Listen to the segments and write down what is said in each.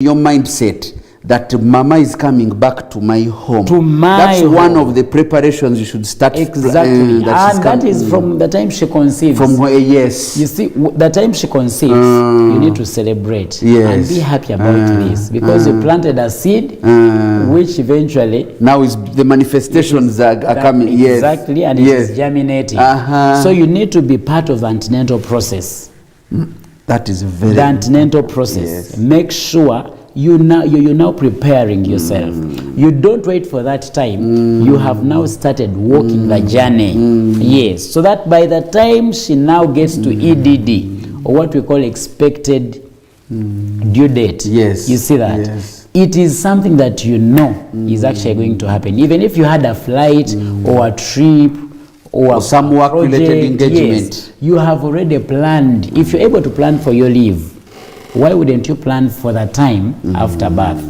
your mindset that mama is coming back to my home. That's one of the preparations you should start. Exactly. And that is from the time she conceives. From where, yes. You see, the time she conceives, you need to celebrate and be happy about this, because you planted a seed, which eventually now is the manifestations are coming. Exactly, and it is germinating. So you need to be part of the antenatal process. That is very the antenatal process. Make sure you're now preparing yourself. You don't wait for that time. You have now started walking the journey. Yes, so that by the time she now gets to EDD, or what we call expected due date, you see that it is something that you know is actually going to happen. Even if you had a flight or a trip or some work-related engagement, you have already planned. If you're able to plan for your leave, why wouldn't you plan for the time after birth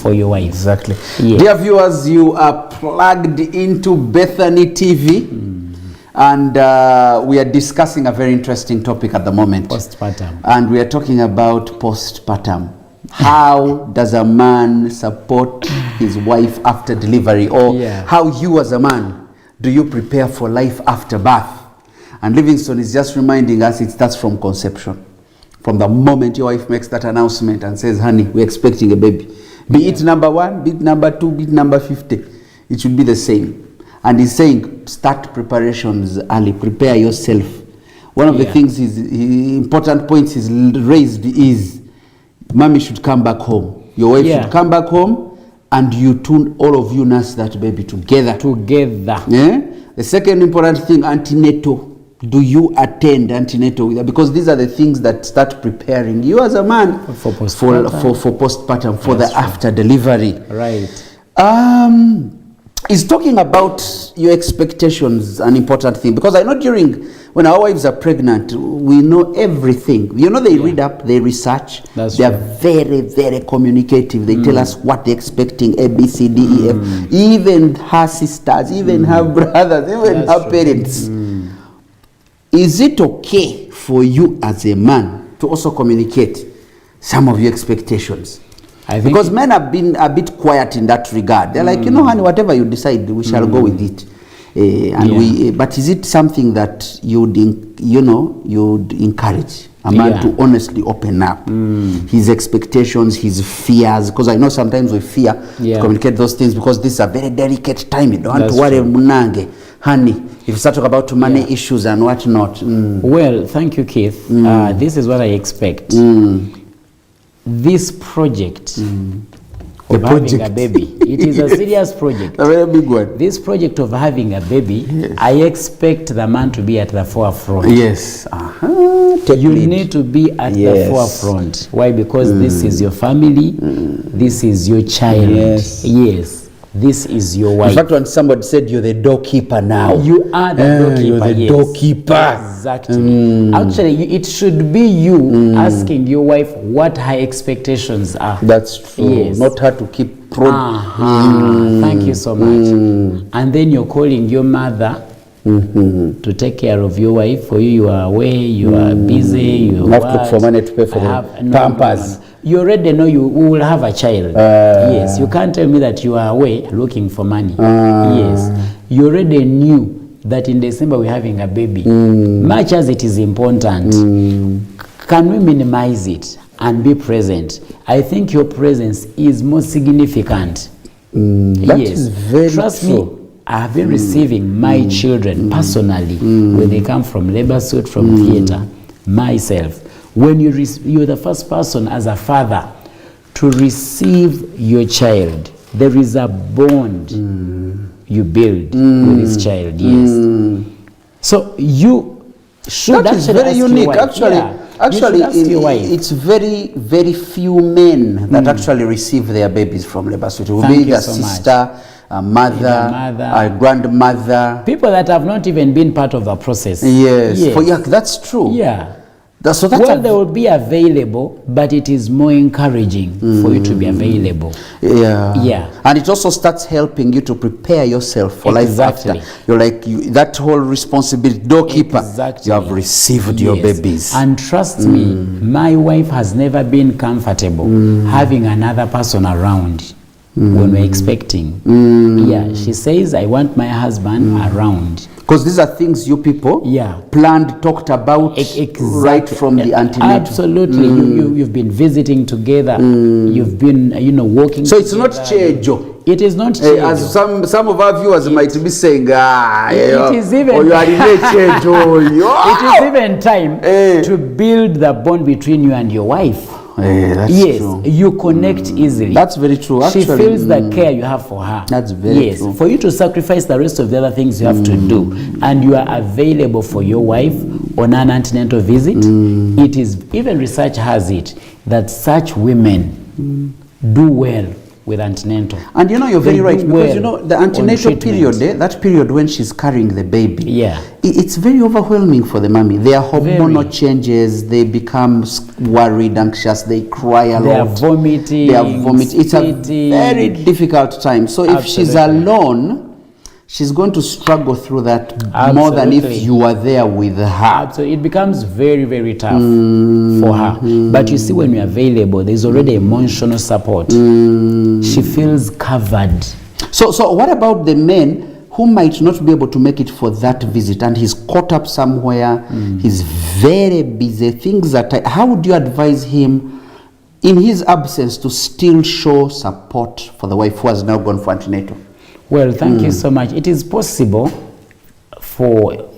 for your wife? Exactly. Dear viewers, you are plugged into Bethany TV, and we are discussing a very interesting topic at the moment. Postpartum. And we are talking about postpartum. How does a man support his wife after delivery? Or how you as a man, do you prepare for life after birth? And Livingstone is just reminding us it starts from conception. From the moment your wife makes that announcement and says, honey, we're expecting a baby. Be it number 1, be it number 2, be it number 50. It should be the same. And he's saying, start preparations early. Prepare yourself. One of the things, important points is raised is, mommy should come back home. Your wife should come back home, and you two, all of you, nurse that baby together. The second important thing, antenatal. Do you attend antenatal? Because these are the things that start preparing you as a man for postpartum, for the after delivery. Is talking about your expectations an important thing? Because I know when our wives are pregnant, we know everything. You know, they read up, they research. They are very, very communicative. They tell us what they're expecting, A, B, C, D, E, F. Even her sisters, even her brothers, even her parents. Is it okay for you as a man to also communicate some of your expectations? Because men have been a bit quiet in that regard. They're like, you know, honey, whatever you decide, we shall go with it. But is it something that you'd encourage a man to honestly open up his expectations, his fears? Because I know sometimes we fear to communicate those things, because this is a very delicate time. You don't want to worry, munange, honey, if you start talking about money issues and whatnot. Well, thank you, Keith. This is what I expect. This project of having a baby, it is a serious project. A very big one. This project of having a baby, I expect the man to be at the forefront. You need to be at the forefront. Why? Because this is your family, this is your child. This is your wife. In fact, when somebody said you're the doorkeeper now. You are the doorkeeper. You're the doorkeeper. Exactly. Actually, it should be you asking your wife what her expectations are. That's true. Not her to keep prodding. Thank you so much. And then you're calling your mother to take care of your wife. For you are away, you are busy, you have to look for money to pay for the pampers. You already know you will have a child. You can't tell me that you are away looking for money. You already knew that in December we're having a baby. Much as it is important, can we minimize it and be present? I think your presence is more significant. That is very Trust me, I have been receiving my children personally when they come from labor suit, from theater, myself. When you're the first person as a father to receive your child, there is a bond you build with this child. So you should that is very unique. Actually, it's very, very few men that actually receive their babies from labor suit. It will be the sister, a mother, a grandmother. People that have not even been part of the process. That's true. They will be available, but it is more encouraging for you to be available. Yeah. And it also starts helping you to prepare yourself for life after. You're like, that whole responsibility, doorkeeper, you have received your babies. And trust me, my wife has never been comfortable having another person around when we're expecting. Yeah, she says, I want my husband around. Because these are things you people planned, talked about right from the antenatal. Absolutely. You've been visiting together. You've been, working So it's together. not chejo. It is not chejo. As some of our viewers might be saying, it is even you are in chejo. It is even time to build the bond between you and your wife. That's true. You connect easily. That's very true. Actually, she feels the care you have for her. That's very true. For you to sacrifice the rest of the other things you have to do, and you are available for your wife on an antenatal visit. It is, even research has it, that such women do well with antenatal. And you're very right, because the antenatal period, that period when she's carrying the baby, it's very overwhelming for the mommy. There are hormonal changes, they become worried, anxious, they cry a lot. They are vomiting. It's a very difficult time. So if she's alone, she's going to struggle through that more than if you were there with her. So it becomes very, very tough for her. But you see, when you're available, there's already emotional support. She feels covered. So what about the men who might not be able to make it for that visit, and he's caught up somewhere, he's very busy, things are tight. How would you advise him in his absence to still show support for the wife who has now gone for antenatal? Well, thank you so much. It is possible for,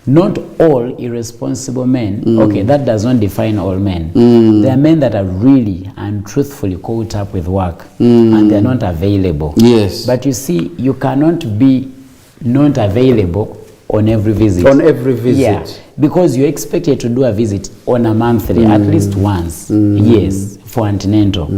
not all irresponsible men. Okay, that does not define all men. There are men that are really and truthfully caught up with work and they're not available. Yes. But you see, you cannot be not available on every visit. On every visit. Yeah, because you're expected to do a visit on a monthly, at least once. Yes, for antenatal.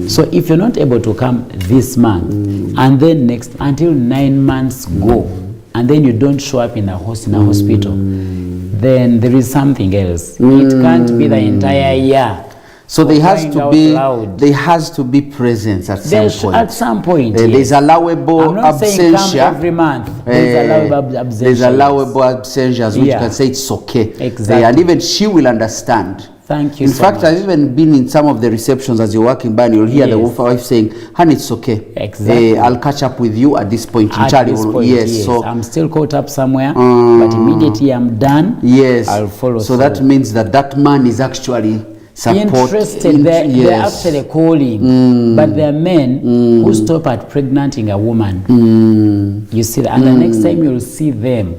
So if you're not able to come this month, and then next, until 9 months go, and then you don't show up in a hospital, then there is something else. It can't be the entire year. So there has to be presence at some point. At some point, there's allowable absentia. I'm not saying come every month. There's allowable absentia. There's allowable absentia, which can say it's okay. Exactly. And even she will understand. Thank you. In fact, I've even been in some of the receptions as you're walking by, and you'll hear the wife saying, "Honey, it's okay. Exactly. I'll catch up with you at this point." At this point, yes. So I'm still caught up somewhere, but immediately I'm done. Yes. I'll follow. So that means that man is actually interested. They're actually calling, but there are men who stop at pregnanting a woman. You see that, and the next time you'll see them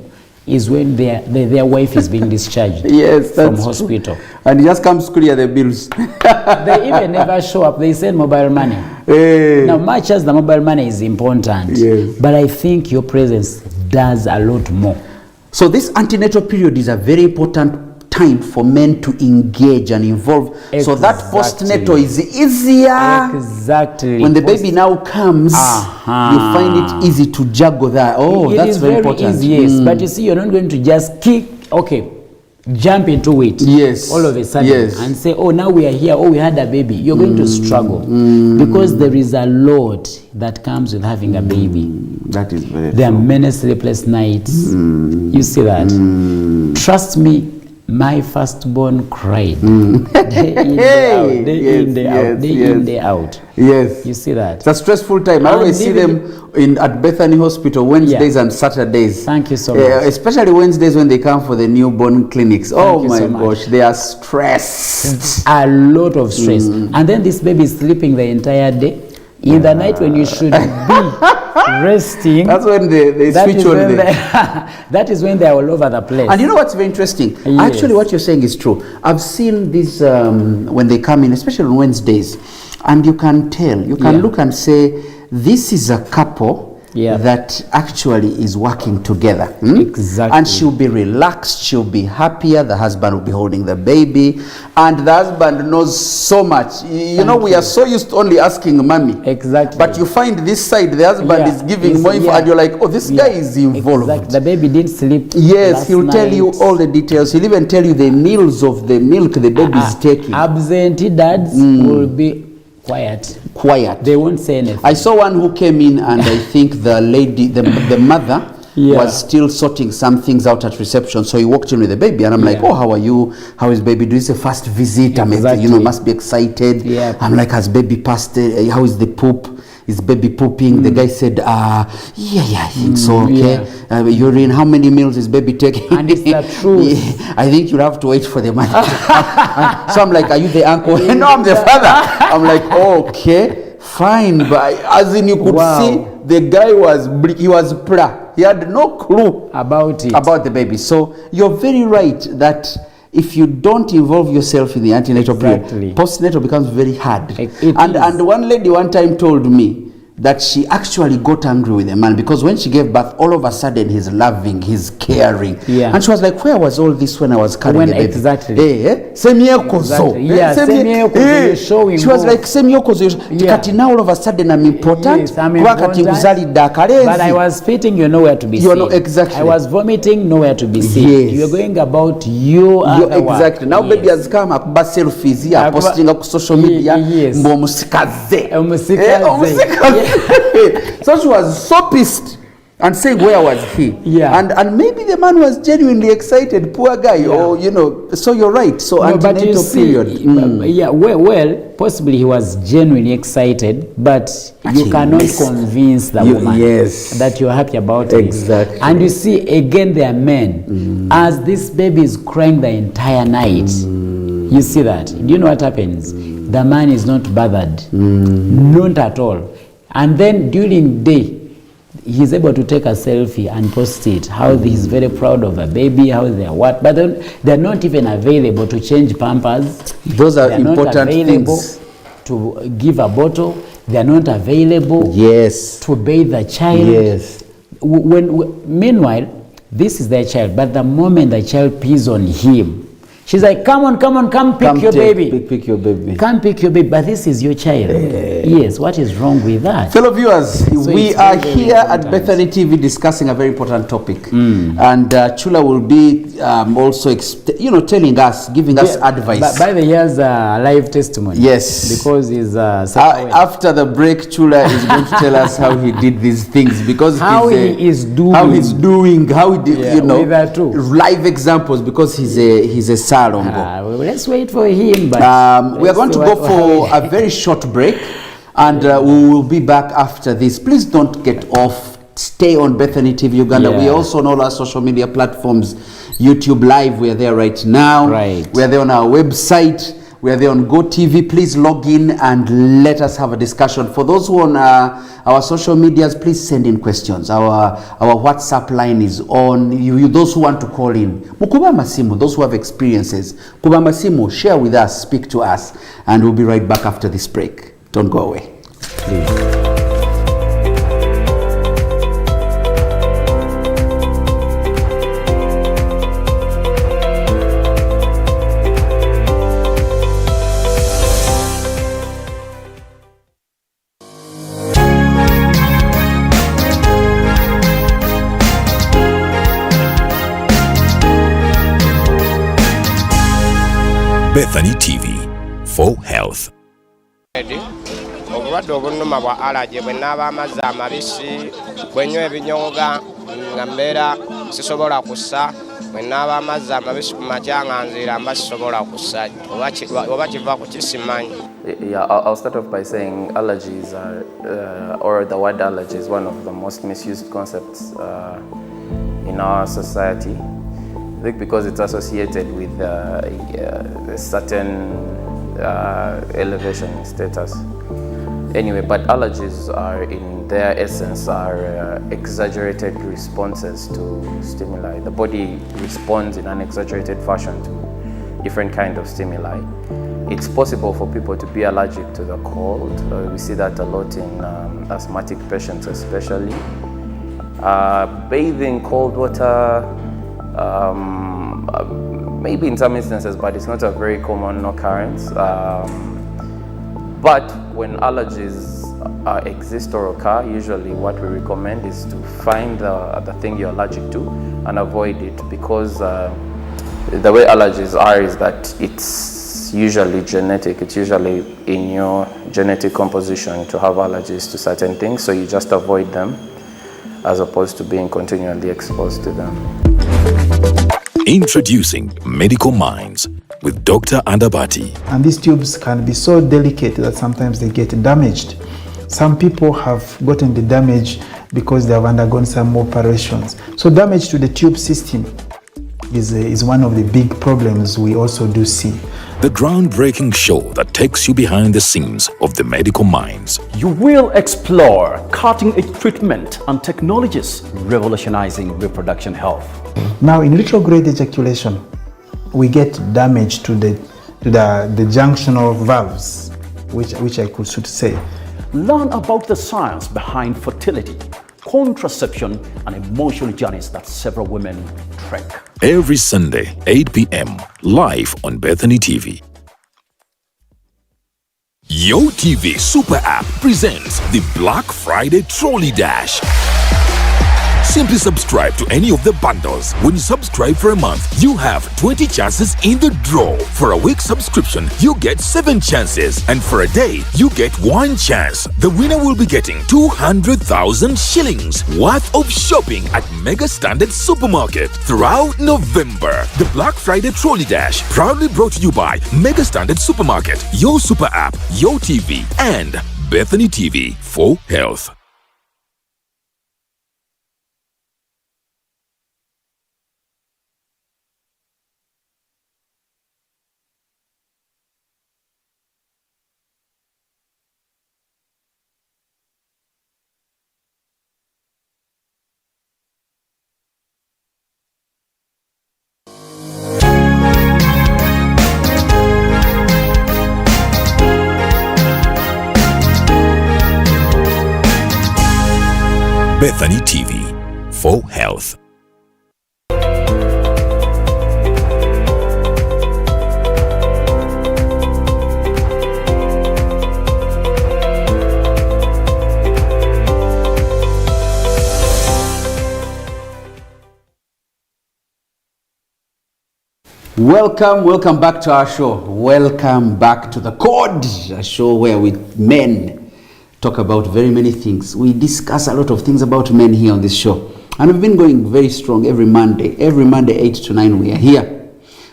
is when their wife is being discharged from hospital. True. And it just comes to clear the bills. They even never show up. They send mobile money. Now, much as the mobile money is important, but I think your presence does a lot more. So this antenatal period is a very important time for men to engage and involve. So that postnatal is easier. Exactly. When the baby now comes, you find it easy to juggle that. That's very important. Easy, yes. But you see, you're not going to just jump into it all of a sudden and say, now we are here, we had a baby. You're going to struggle because there is a lot that comes with having a baby. That is very There are many sleepless nights. You see that? Trust me, my firstborn cried day in, day in, day out. Yes. You see that? It's a stressful time. I always see them at Bethany Hospital Wednesdays and Saturdays. Thank you so much. Especially Wednesdays when they come for the newborn clinics. Oh my gosh, they are stressed. A lot of stress. And then this baby is sleeping the entire day. In the night when you should be resting. That's when they switch on. That is when they are all over the place. And you know what's very interesting? Actually, what you're saying is true. I've seen this when they come in, especially on Wednesdays, and you can tell, you can look and say, this is a couple that actually is working together. Exactly. And she'll be relaxed, she'll be happier, the husband will be holding the baby, and the husband knows so much. You know, we are so used to only asking mommy. Exactly. But you find this side, the husband is giving more info, and you're like, oh, this guy is involved. Exactly. The baby didn't sleep. Yes, he'll tell you all the details. He'll even tell you the meals of the milk the baby is taking. Absentee dads will be quiet. They won't say anything. I saw one who came in, and I think the lady, the mother, was still sorting some things out at reception. So he walked in with the baby, and I'm like, oh, how are you? How is baby? This is a first visit. Exactly. Must be excited. I'm like, has baby passed? How is the poop? Is baby pooping? The guy said, I think so. Okay. Urine. How many meals is baby taking? And it's the truth. I think you'll have to wait for the money. So I'm like, are you the uncle? No, I'm the father. I'm like, okay, fine. But as in, you could see, the guy was he had no clue about the baby. So you're very right that if you don't involve yourself in the antenatal period, postnatal becomes very hard. And one lady one time told me that she actually got angry with the man because when she gave birth, all of a sudden he's loving, he's caring. And she was like, where was all this when I was carrying the baby? Exactly. She was like, kati now all of a sudden I'm important. But I was fitting, nowhere to be seen. Exactly. I was vomiting, nowhere to be seen. You were going about you. Exactly. Now baby has come, akuba selfies here, posting on social media. So she was so pissed and saying, where was he? And maybe the man was genuinely excited, poor guy, or so you're right. So antenatal period. Well, possibly he was genuinely excited, but you cannot convince the woman that you're happy about it. And you see, again, there are men, as this baby is crying the entire night, you see that. Do you know what happens? The man is not bothered, not at all. And then during day, he's able to take a selfie and post it, how he's very proud of a baby, how they are what, but they're not even available to change pampers. Those are important things. To give a bottle, they're not available. To bathe the child. Meanwhile, this is their child, but the moment the child pees on him, she's like, come pick your baby. Pick your baby. Come pick your baby. But this is your child. Yes, what is wrong with that? Fellow viewers, we are here at Bethany TV discussing a very important topic. And Chula will be also, telling us, giving us advice. By the year's live testimony. Yes. Because he's... after the break, Chula is going to tell us how he did these things. Because how he's doing, with that too. Live examples, because he's a Salongo. Let's wait for him. But we are going to go for a very short break, and we will be back after this. Please don't get off. Stay on Bethany TV Uganda. We are also on all our social media platforms. YouTube Live, we are there right now. We are there on our website. We are there on GoTV. Please log in and let us have a discussion. For those who are on our social medias, please send in questions. Our WhatsApp line is on. Those who want to call in, Mukubamba Simu, those who have experiences, Kubamba Simu, share with us, speak to us, and we'll be right back after this break. Don't go away. Please. Bethany TV for health. Obulwadde obuluma bwa allergy bwe naaba amazzi amabisi bwe nnywa ebinyonga nga mbeera sisobola kussa bwe naaba amazzi amabisi ku makya nga nziira mba sisobola kussa oba kiva ku kisimanyi. Yeah, I'll start off by saying allergies are, or the word allergy is one of the most misused concepts in our society. I think because it's associated with a certain elevation in status. Anyway, but allergies are, in their essence, are exaggerated responses to stimuli. The body responds in an exaggerated fashion to different kinds of stimuli. It's possible for people to be allergic to the cold. We see that a lot in asthmatic patients especially. Bathing cold water, maybe in some instances, but it's not a very common occurrence. But when allergies exist or occur, usually what we recommend is to find the thing you're allergic to and avoid it, because the way allergies are is that it's usually genetic. It's usually in your genetic composition to have allergies to certain things, so you just avoid them as opposed to being continually exposed to them. Introducing Medical Minds with Dr. Andabati. And these tubes can be so delicate that sometimes they get damaged. Some people have gotten the damage because they have undergone some operations. So damage to the tube system is one of the big problems we also do see. The groundbreaking show that takes you behind the scenes of the medical minds. You will explore cutting-edge treatment and technologies revolutionizing reproduction health. Now, in retrograde ejaculation, we get damage to the junctional valves, which I should say. Learn about the science behind fertility, contraception, and emotional journeys that several women trek. Every Sunday, 8 p.m, live on Bethany TV. Yo TV Super App presents the Black Friday Trolley Dash. Simply subscribe to any of the bundles. When you subscribe for a month, you have 20 chances in the draw. For a week subscription, you get 7 chances. And for a day, you get 1 chance. The winner will be getting 200,000 shillings worth of shopping at Mega Standard Supermarket throughout November. The Black Friday Trolley Dash, proudly brought to you by Mega Standard Supermarket, Yo Super App, Yo TV, and Bethany TV for Health. Bethany TV for Health. Welcome back to our show. Welcome back to The Code, a show where we men talk about very many things. We discuss a lot of things about men here on this show. And we've been going very strong every Monday. Every Monday, 8 to 9, we are here.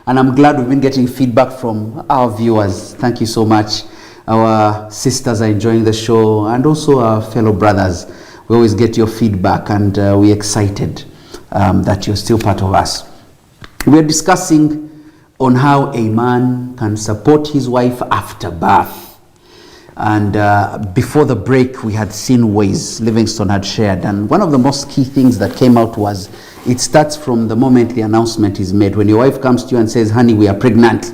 And I'm glad we've been getting feedback from our viewers. Thank you so much. Our sisters are enjoying the show, and also our fellow brothers. We always get your feedback, and we're excited that you're still part of us. We're discussing on how a man can support his wife after birth. And before the break, we had seen ways Livingston had shared. And one of the most key things that came out was it starts from the moment the announcement is made. When your wife comes to you and says, honey, we are pregnant,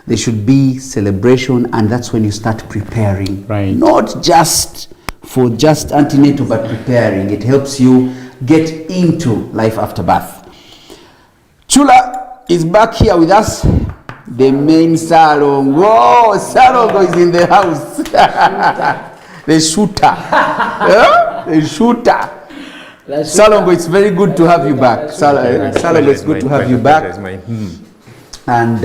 there should be celebration, and that's when you start preparing. Right. Not just for just antenatal, but preparing. It helps you get into life after birth. Chula is back here with us. The main Salongo. Salongo is in the house. The shooter. The shooter. Salongo, it's very good to have you back. Salongo, it's good to have you back. And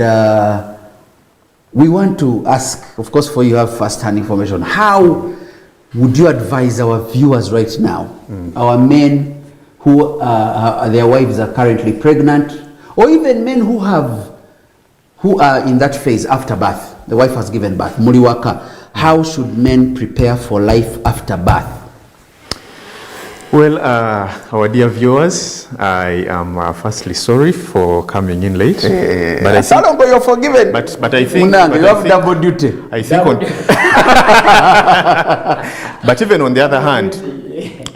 we want to ask, of course, for you have first-hand information. How would you advise our viewers right now, our men who their wives are currently pregnant, or even men who are in that phase after birth, the wife has given birth, Muriwaka, how should men prepare for life after birth? Well, our dear viewers, I am firstly sorry for coming in late. But I think, you're forgiven. But I think Munanga, you have double duty. I think but even on the other hand,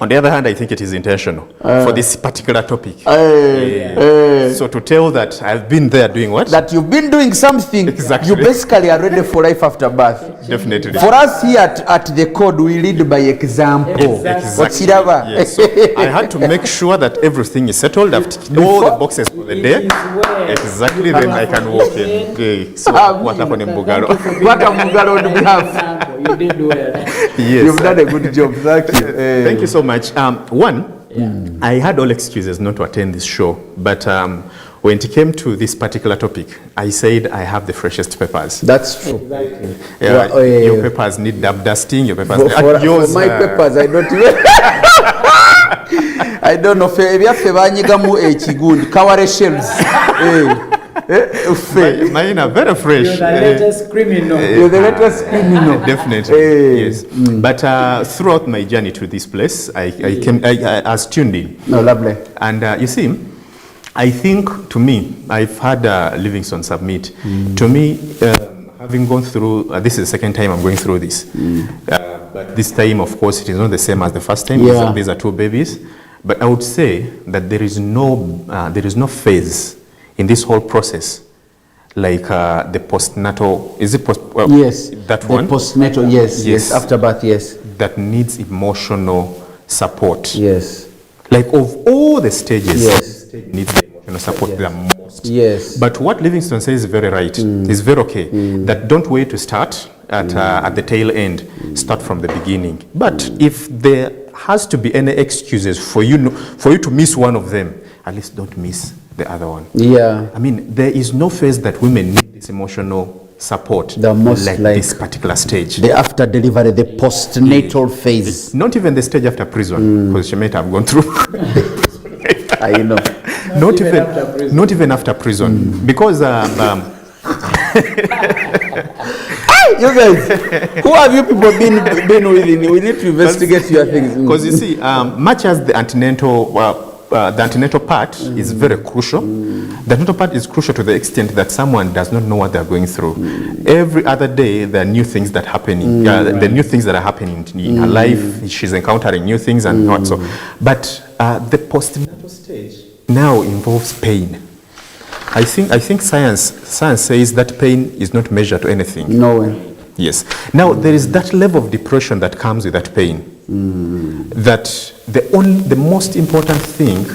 On the other hand, I think it is intentional for this particular topic. So to tell that I've been there doing what? That you've been doing something. Exactly. You basically are ready for life after birth. Definitely. For us here at the code, we lead by example. Exactly. Yes. So I had to make sure that everything is settled. I've ticked all the boxes for the day. Exactly. Then I can walk in. Okay. So what happened in Bugaro? What a Bugaro on behalf. You did well. Yes. You've done a good job. Thank you. Thank you so much. I had all excuses not to attend this show, but when it came to this particular topic, I said I have the freshest papers. That's true. Exactly. Your papers need dusting. Your papers. For my papers, I don't even. I don't know. Ebyafe banyigamu ekigundi kaware shells. Mine are very fresh. You're the latest criminal. You're the latest criminal. Definitely. Yes. But throughout my journey to this place, I was tuned in. No, lovely. And you see, I think to me, I've had Livingstone submit. To me, having gone through, this is the second time I'm going through this. But this time, of course, it is not the same as the first time. Yeah. These are two babies. But I would say that there is no phase in this whole process, like the postnatal, is it yes, that one? The postnatal, yes, after birth, yes. That needs emotional support. Yes. Like of all the stages, yes, needs the emotional support the most. Yes. But what Livingstone says is very right. It's very okay. That don't wait to start at the tail end. Start from the beginning. But if there has to be any excuses for you to miss one of them, at least don't miss the other one. Yeah. I mean, there is no phase that women need this emotional support the most like this particular stage. The after delivery, the postnatal phase. It's not even the stage after prison, because she might have gone through. I know. Not even after prison, because you guys, who have you people been with? We need to investigate your things. Because you see, much as the antenatal part is very crucial. The antenatal part is crucial to the extent that someone does not know what they're going through. Every other day, there are new things that happen. The new things that are happening in her life. She's encountering new things and what so. But the postnatal stage now involves pain. I think science says that pain is not measured to anything. No way. Yes. Now there is that level of depression that comes with that pain. That the most important thing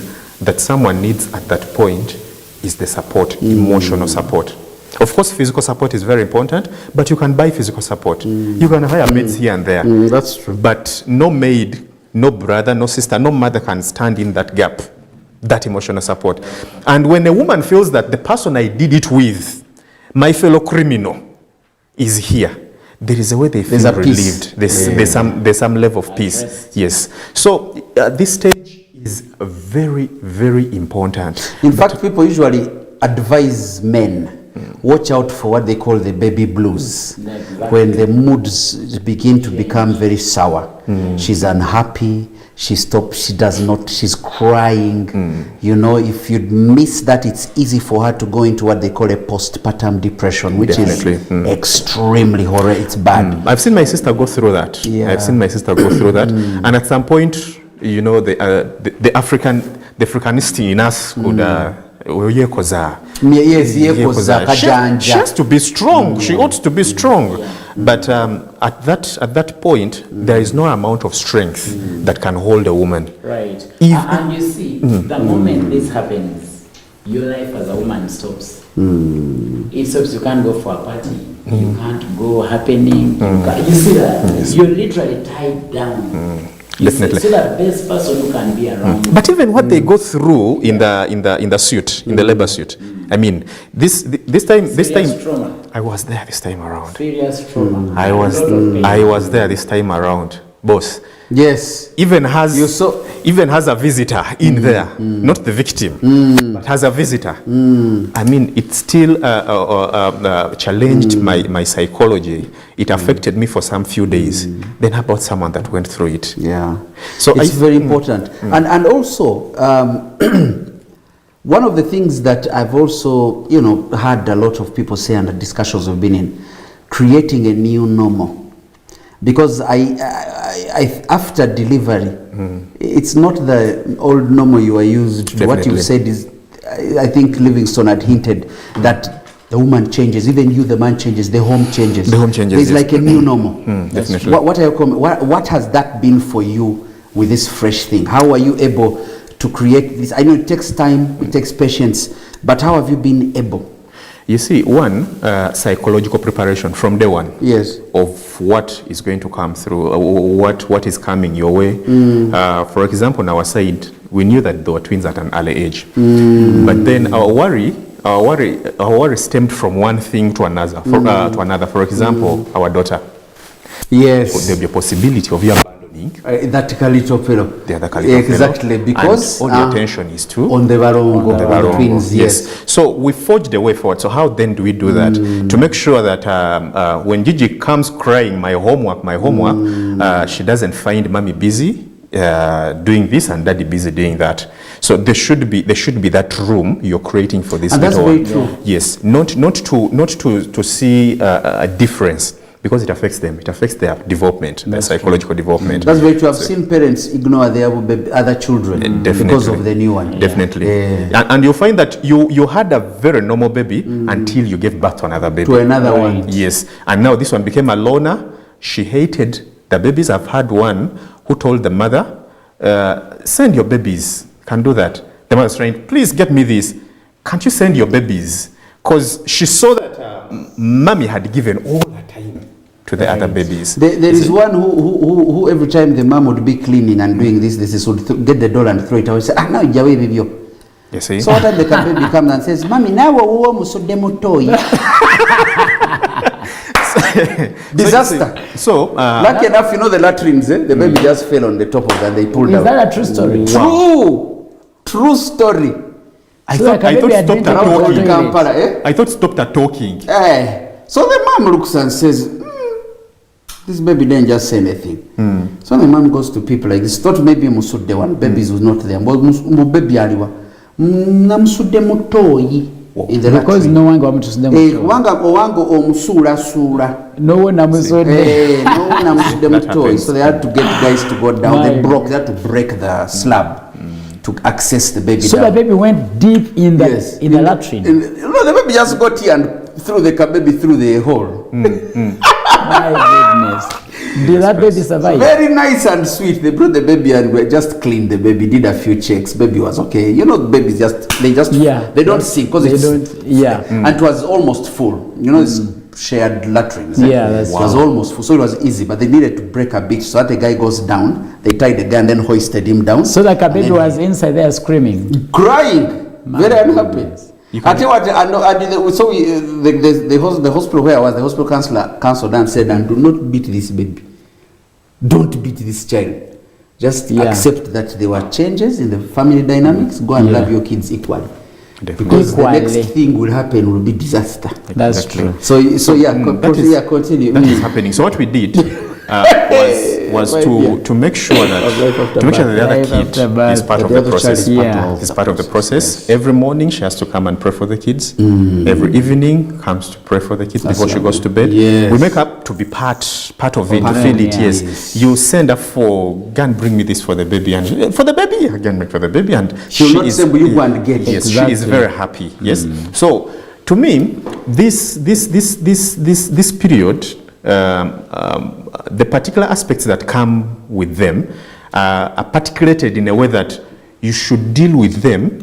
that someone needs at that point is the support, emotional support. Of course, physical support is very important, but you can buy physical support. You can hire maids here and there. That's true. But no maid, no brother, no sister, no mother can stand in that gap, that emotional support. And when a woman feels that the person I did it with, my fellow criminal, is here, there is a way they feel relieved. There's some level of peace. Yes. So this stage is very, very important. In fact, people usually advise men, watch out for what they call the baby blues. Exactly. When the moods begin to become very sour. She's unhappy. She's crying. You know, if you'd miss that, it's easy for her to go into what they call a postpartum depression, which is extremely horrible. It's bad. I've seen my sister go through that. Yeah. I've seen my sister go through that. And at some point, you know, the Africanist in us could she has to be strong. She ought to be strong. But at that point, there is no amount of strength that can hold a woman. Right. And you see, the moment this happens, your life as a woman stops. It stops. You can't go for a party. You can't go happening. You see that? You're literally tied down. Definitely. Still the best person who can be around. But even what they go through in the suit, in the labor suit. I mean, this time trauma. I was there this time around. Serious trauma. I was there this time around, boss. Yes. Even has a visitor in there, not the victim, but has a visitor. I mean, it still challenged my psychology. It affected me for some few days. Then how about someone that went through it? Yeah. So it's very important. And also, one of the things that I've also, had a lot of people say, and the discussions we've been in, creating a new normal. Because after delivery, it's not the old normal you are used to. What you said is, I think Livingstone had hinted that the woman changes, even you, the man changes, the home changes. The home changes. There's like a new normal. Definitely. What has that been for you with this fresh thing? How are you able to create this? I know it takes time, it takes patience, but how have you been able? You see, one, psychological preparation from day one. Yes. Of what is going to come through, what is coming your way. For example, on our side, we knew that they were twins at an early age. But then our worry stemmed from one thing to another. For example, our daughter. Yes. There'll be a possibility of you abandoning that little fellow. The other little exactly, because and all the attention is to on the Barongo, the twins. Yes. So we forged a way forward. So how then do we do that to make sure that when Gigi comes crying, my homework, she doesn't find mommy busy doing this and daddy busy doing that. So there should be that room you're creating for this. And that's very true. Yes, not to see a difference, because it affects them. It affects their development, their psychological development. That's very true. I've seen parents ignore their other children because of the new one. Definitely. And you'll find that you had a very normal baby until you gave birth to another baby. To another one. Yes. And now this one became a loner. She hated the babies. I've had one who told the mother, send your babies. Can do that. The mother was trying, please get me this. Can't you send your babies? Because she saw that mommy had given all her time to the other babies. There is one who every time the mom would be cleaning and doing this would get the doll and throw it away. Say, now you're away, baby. You see? So what time the baby comes and says, Mommy, now we're almost toy. Disaster. So lucky enough, the latrines, the baby just fell on the top of that. They pulled out. Is that a true story? True story. I thought stopped her talking. So the mom looks and says, this baby didn't just say anything. So the mom goes to people like this. Thought maybe Musud the one babies was not there. But baby aliwa. Namusudde mutoyi. Because no one got to see them. Wango sura. No one mutoyi. So they had to get guys to go down. They had to break the slab to access the baby. So down. the baby went deep in the in the latrine. No, the baby just got here and threw the baby through the hole. My goodness. Did that baby survive? Very nice and sweet. They brought the baby and we just cleaned the baby, did a few checks. Baby was okay. Babies they don't sing because and it was almost full. It's shared latrines. It was almost full, so it was easy. But they needed to break a bit, so that the guy goes down. They tied the guy and then hoisted him down. So like a baby was inside there screaming, crying, very unhappy. I tell you what, the hospital where I was, the hospital counselor counseled and said, and do not beat this baby. Don't beat this child. Just accept that there were changes in the family dynamics. Go and love your kids equally. Definitely. Because the next thing will happen will be disaster. That's true. Continue. That is happening. So what we did was to make sure that the other kid is part of the process. Is part of the process. Every morning she has to come and pray for the kids. Every evening comes to pray for the kids before she goes to bed. We make up to be part of it, to feel it. Yes. You send her for, go and bring me this for the baby, and for the baby again, make for the baby, and she is. You go and get it. Yes, she is very happy. Yes. So to me, this period. The particular aspects that come with them are articulated in a way that you should deal with them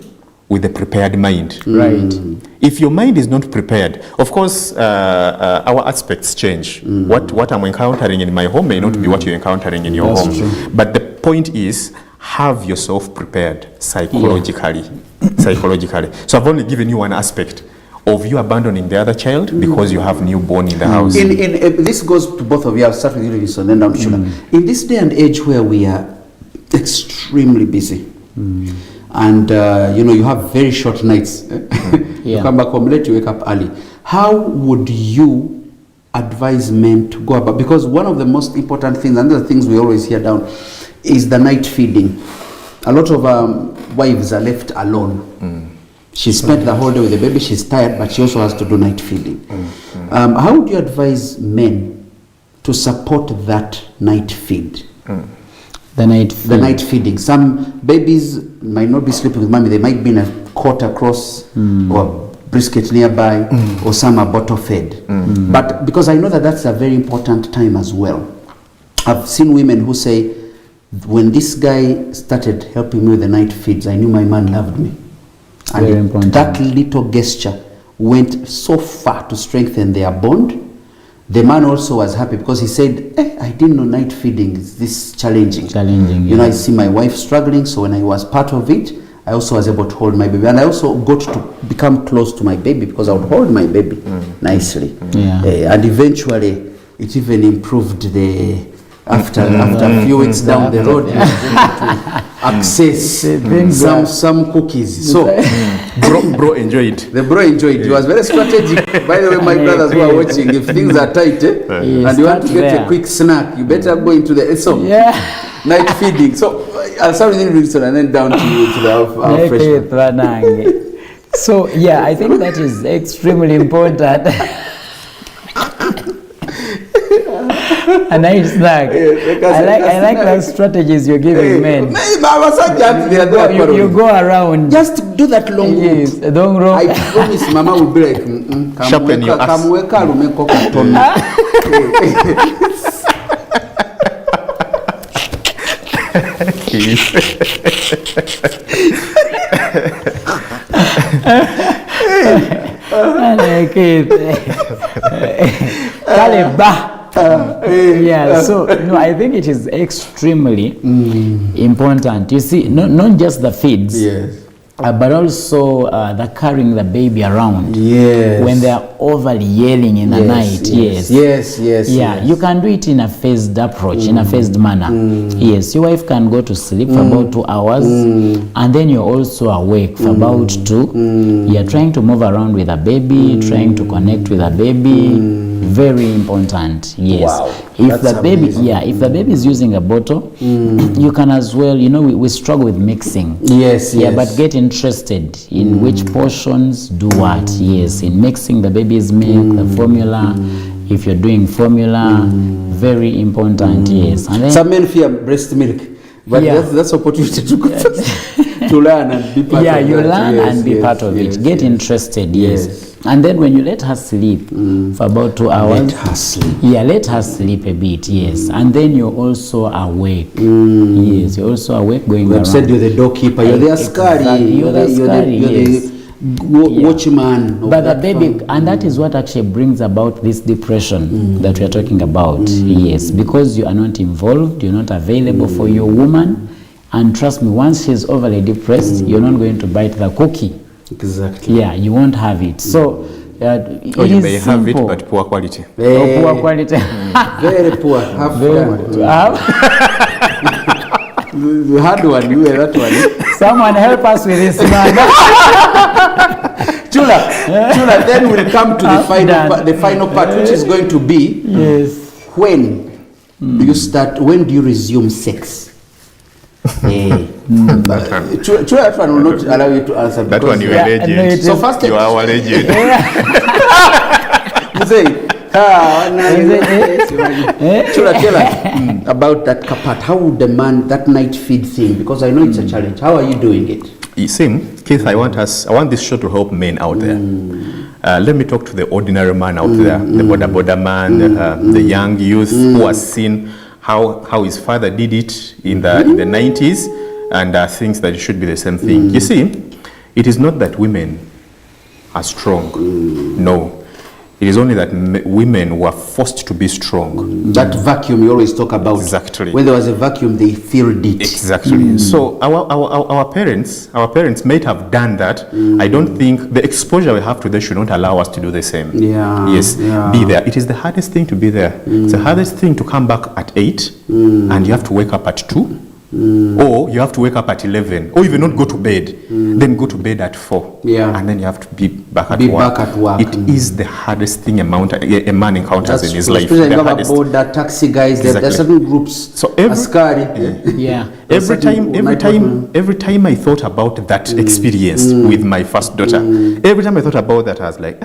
with a prepared mind. Right. If your mind is not prepared, of course, our aspects change. What I'm encountering in my home may not be what you're encountering in your home. True. But the point is, have yourself prepared psychologically. So I've only given you one aspect of you abandoning the other child because you have newborn in the house. This goes to both of you. I'll start with you, Livingston, then down to Sugar. In this day and age where we are extremely busy, and you have very short nights. You come back home late, you wake up early. How would you advise men to go about? Because one of the most important things, and the things we always hear down, is the night feeding. A lot of wives are left alone. She spent the whole day with the baby, she's tired, but she also has to do night feeding. How would you advise men to support that night feed? The night feed. The night feeding. Some babies might not be sleeping with mommy. They might be in a cot across or brisket nearby, or some are bottle fed. But because I know that that's a very important time as well. I've seen women who say, when this guy started helping me with the night feeds, I knew my man loved me. And Very important. that little gesture went so far to strengthen their bond. The man also was happy because he said, I didn't know night feeding is this challenging. You know, I see my wife struggling, so when I was part of it, I also was able to hold my baby. And I also got to become close to my baby because I would hold my baby nicely. And eventually, it even improved the... After a few weeks down the road, you access some cookies. So, bro enjoyed. The bro enjoyed. It was very strategic. By the way, my brothers who are watching, if things are tight, and you want to get a quick snack, you better go into the night feeding. So, I'll start with Wilson and then down to our freshman. So, yeah, I think that is extremely important. A nice snack. I like the strategies you're giving men. You go around. Just do that long route. Long route. I promise Mama will be like, sharpen your ass. I like it. Yeah, so no, I think it is extremely important. You see, not just the feeds, but also the carrying the baby around. When they are overly yelling in the night. Yeah, you can do it in a phased approach, in a phased manner. Yes, your wife can go to sleep for about 2 hours, and then you're also awake for about 2. You're trying to move around with a baby, trying to connect with a baby. Very important. Yes. Wow. If the baby, if the baby is using a bottle, you can as well. You know, we struggle with mixing. But get interested in which portions do what. Yes, in mixing the baby's milk, the formula. If you're doing formula, very important. Yes. And then, some men fear breast milk, but that's opportunity to go to learn and be part of it. You learn and be part of it. Get interested. Yes. And then when you let her sleep for about 2 hours, let her sleep. Let her sleep a bit. Yes. And then you're also awake. Yes, you're also awake going around. You said you're the doorkeeper. You're the askari. You're the watchman. But the baby, and that is what actually brings about this depression that we are talking about. Yes, because you are not involved, you're not available for your woman, and trust me, once she's overly depressed, you're not going to bite the cookie. Exactly. Yeah, you won't have it. So you may have it, but poor quality. Poor quality. Very poor. The hard one, you were that one. Someone help us with this man. Chula, then we'll come to the final part, which is going to be when do you start? When do you resume sex? That one will not allow you to answer. That one you are legend. So first, you are our legend. You say, Chula, tell us about that part. How would the man that night feed thing? Because I know it's a challenge. How are you doing it? You see, Keith, I want this show to help men out there. Let me talk to the ordinary man out there, the border man, the young youth who has seen how his father did it in the 90s and thinks that it should be the same thing. You see, it is not that women are strong. No. It is only that women were forced to be strong. That vacuum you always talk about. Exactly. When there was a vacuum, they filled it. Exactly. So our parents might have done that. I don't think the exposure we have to them should not allow us to do the same. Yes. Be there. It is the hardest thing to be there. It's the hardest thing to come back at 8 and you have to wake up at 2. Or you have to wake up at 11, or even not go to bed, then go to bed at 4, and then you have to be back at work. It is the hardest thing a man encounters in his life. Especially about the taxi guys, there are certain groups. So every time I thought about that experience with my first daughter, every time I thought about that, I was like,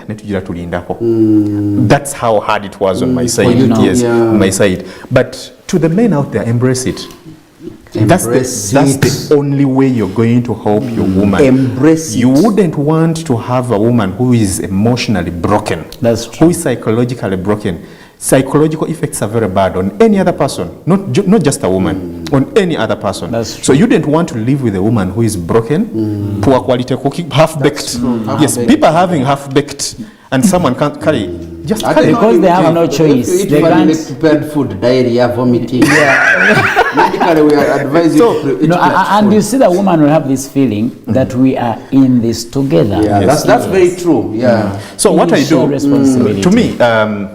that's how hard it was on my side. Yes, on my side. But to the men out there, embrace it. That's the only way you're going to help your woman. Embrace it. You wouldn't want to have a woman who is emotionally broken. That's true. Who is psychologically broken. Psychological effects are very bad on any other person, not just a woman, on any other person. That's true. So you didn't want to live with a woman who is broken, poor quality cooking, half-baked. Yes, people are having half-baked, and someone can't carry. Just carry. Because they have no choice. If you eat prepared food, diarrhea, vomiting. Medically, we are advising and you see, the woman will have this feeling that we are in this together. That's very true. So what I do, to me,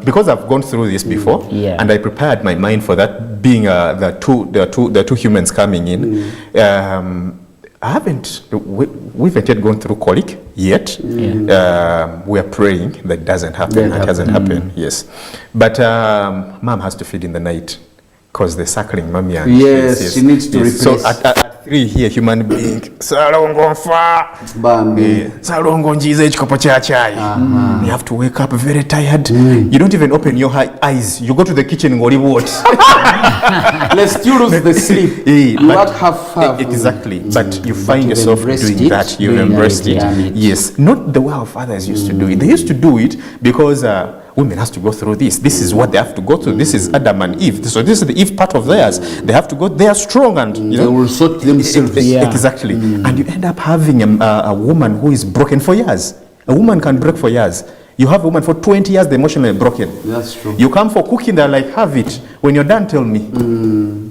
because I've gone through this before, and I prepared my mind for that, being the two humans coming in. We haven't yet gone through colic yet. We are praying that it doesn't happen. It hasn't happened. Yes, but mom has to feed in the night because the suckling mommy. Yes, she needs to replace. So at 3 here, human being. Salongo fa. Salongo njize chikopo cha chai. You have to wake up very tired. You don't even open your eyes. You go to the kitchen and go what? Let's you lose the sleep. You work half. Exactly. But you find yourself doing that. You've embraced it. Yes. Not the way our fathers used to do it. They used to do it because women has to go through this. This is what they have to go through. This is Adam and Eve. So this is the Eve part of theirs. They have to go. They are strong and they will sort themselves. Exactly. And you end up having a woman who is broken for years. A woman can break for years. You have a woman for 20 years, they're emotionally broken. That's true. You come for cooking, they're like, have it. When you're done, tell me. No,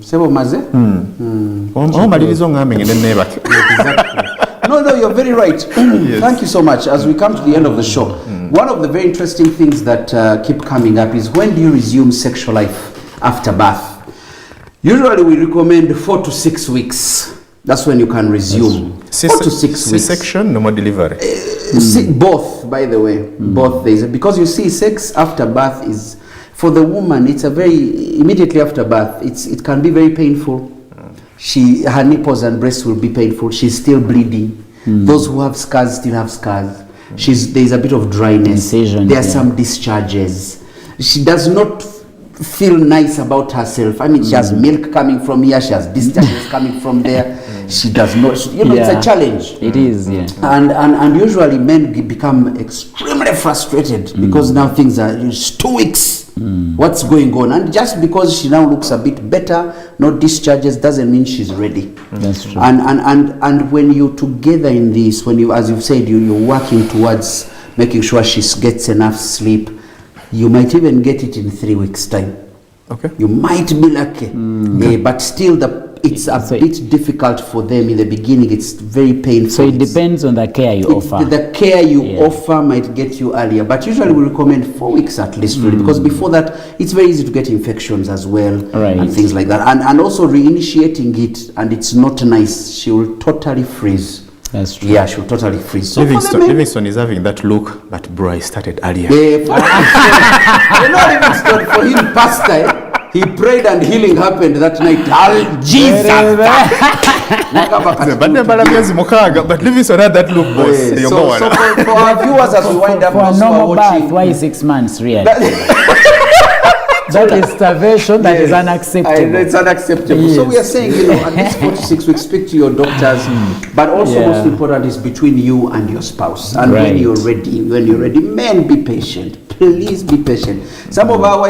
you're very right. Thank you so much. As we come to the end of the show, one of the very interesting things that keep coming up is, when do you resume sexual life after birth? Usually we recommend 4 to 6 weeks. That's when you can resume. 4 to 6 weeks. C-section, normal delivery. Both, by the way, both days. Because you see, sex after birth is, for the woman, it's a very, immediately after birth, it can be very painful. Her nipples and breasts will be painful. She's still bleeding. Those who have scars still have scars. There's a bit of dryness. Incision, there are some discharges. She does not feel nice about herself. I mean, she has milk coming from here. She has discharges coming from there. She does not. It's a challenge. It is, And usually men become extremely frustrated because now things are, it's 2 weeks. What's going on? And just because she now looks a bit better, no discharges, doesn't mean she's ready. That's true. And when you're together in this, when you, as you've said, you're working towards making sure she gets enough sleep, you might even get it in 3 weeks' time. Okay. You might be lucky. But still it's a bit difficult for them in the beginning. It's very painful. So it depends on the care you offer. The care you offer might get you earlier, but usually we recommend 4 weeks at least, really, because before that it's very easy to get infections as well, and things like that. And also reinitiating it, and it's not nice. She will totally freeze. That's true. Yeah, she'll totally freeze. So Livingston is having that look, but bro, I started earlier. Livingston, for him, pastor, he prayed and healing happened that night. Jesus! But Livingston had that look, boss. So for our viewers, as we wind up, for a normal birth, why 6 months, really? That is starvation. That is unacceptable. It's unacceptable. Yes. So we are saying, at least 4 to 6 weeks, speak to your doctors. But also, most important is between you and your spouse. And when you're ready, men, be patient. Please be patient. Some of our wives